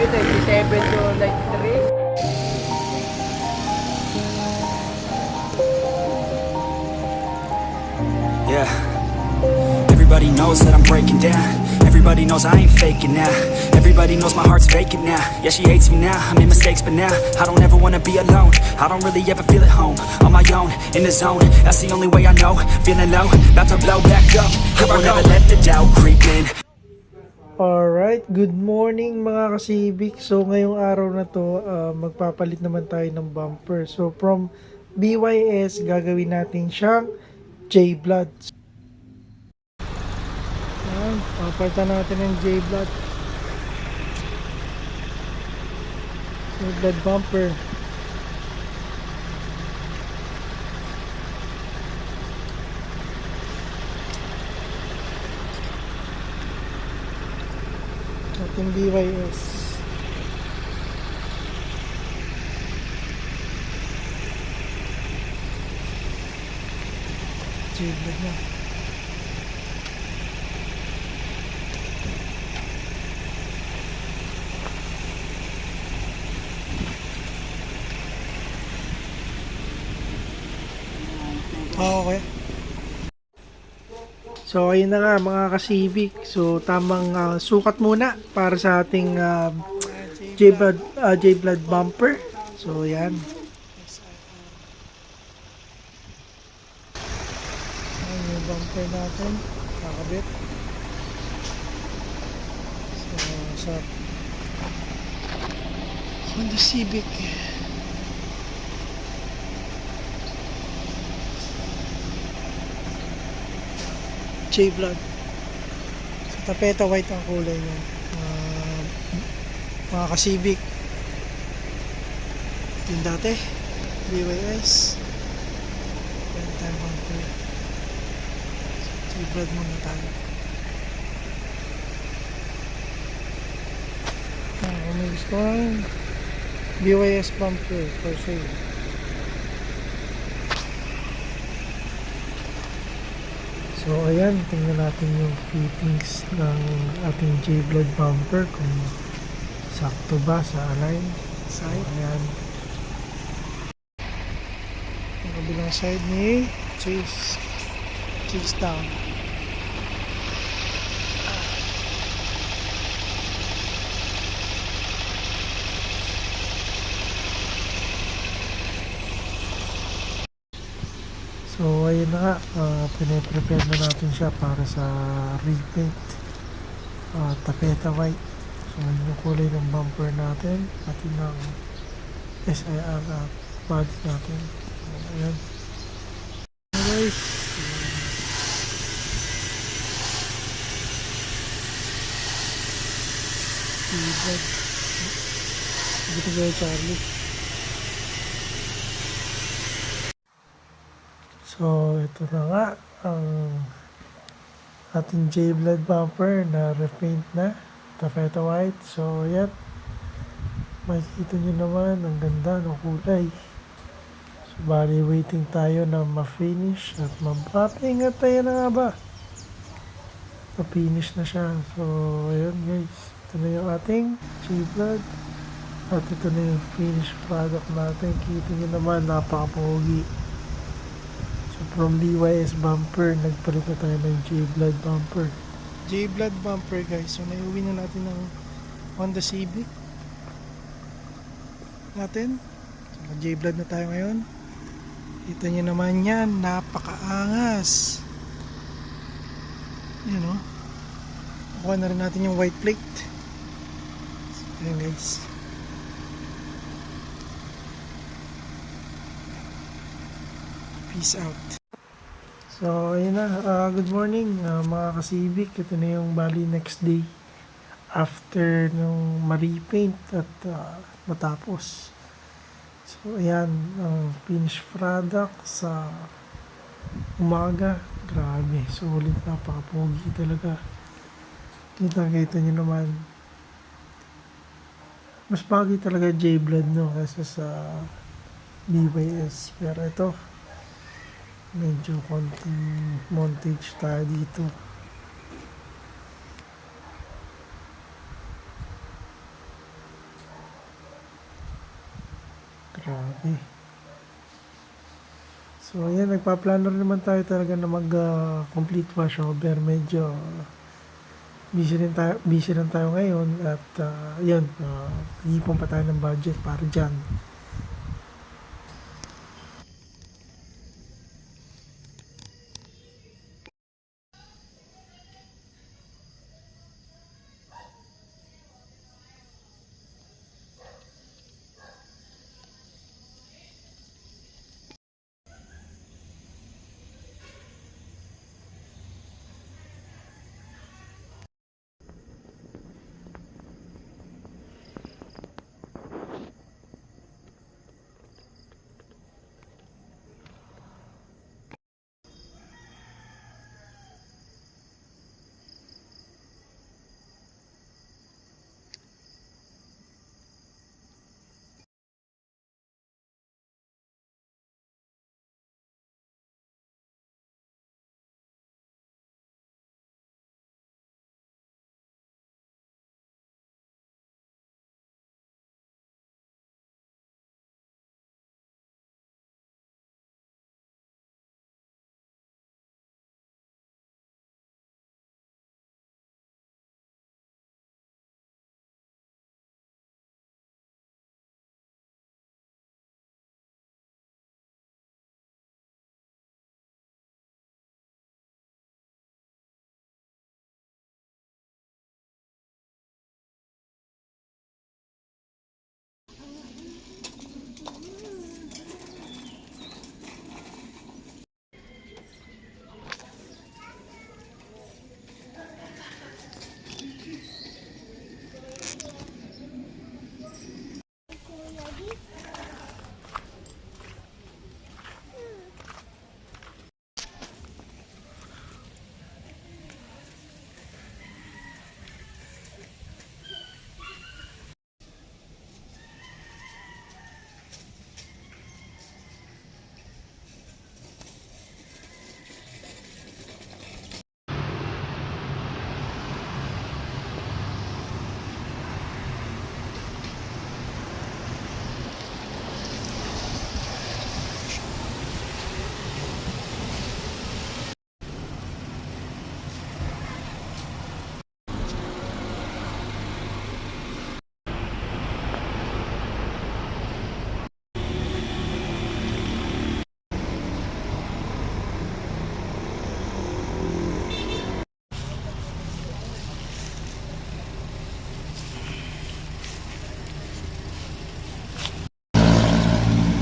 27 to 93. Yeah. Everybody knows that I'm breaking down. Everybody knows I ain't faking now. Everybody knows my heart's vacant now. Yeah, she hates me now, I made mistakes but now I don't ever wanna be alone. I don't really ever feel at home. On my own, in the zone, that's the only way I know. Feeling low, about to blow back up. I won't ever let the doubt creep in. Alright, good morning mga kasibik. So ngayong araw na to, magpapalit naman tayo ng bumper. So from BYS, gagawin natin siyang J-Blood. Ayan, papalitan natin ng J-Blood. J-Blood bumper. Ating BYS. J-Blood na. Okay. So ayun na nga mga kasibik. So tamang sukat muna para sa ating J-Blood bumper. So yan. Ayan yung bumper natin. Kakabit. So sa Honda Civic. J-Blood. So, tapeta white ang kulay niya. Mga kasibik. Yung dati. BYS. Yan tayo bumper. J-Blood muna tayo. May gusto kang BYS bumper for sale. So ayan, tingnan natin yung fittings ng ating J-Blood bumper kung sakto ba sa align side. So, ayan. Ang kabilang side ni Chase down. So ayun na nga, piniprepare na natin siya para sa repaint, tapeta white. So yun yung kulay ng bumper natin, pati ng SIR at body natin. So, ayan. Alright. Dito kayo Charlie. So, ito na nga ang ating J-Blood bumper na repaint na, taffeta white. So, yan. Makikita nyo naman, ang ganda ng kulay. So, bali waiting tayo na ma-finish at mapapaingat tayo na nga ba. Na-finish na siya. So, ayun guys. Ito na yung ating J-Blood. At ito na yung finished product natin. Kita nyo naman, napaka-pogi. From BYS bumper, nagpalit na tayo ng J-Blood bumper. J-Blood bumper guys. So naiuwi na natin ng Honda Civic natin. So J-Blood na tayo ngayon. Kita nyo naman yan, napakaangas. Yan o. Kuha na rin natin yung white plate. So ayan guys. Peace out. So, ayun na. Good morning mga kasibik. Ito na yung bali next day after nung ma-repaint at matapos. So, ayan. Ang finished product sa umaga. Grabe. Sulit. Napaka-pogi talaga. Kita nyo naman. Mas bagay talaga J-Blood no kaysa sa BYS. Pero ito medyo konting montage tayo dito. Okay. So, ayan, nagpaplano rin naman tayo talaga na mag-complete washover. Medyo busy rin tayo ngayon at yun, ipon pa tayo ng budget para dyan.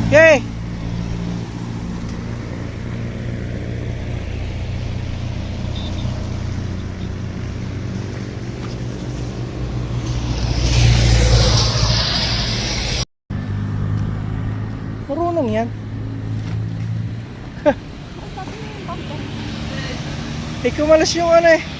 Okay. Marunong yan. Eh, kumalas yung ano eh.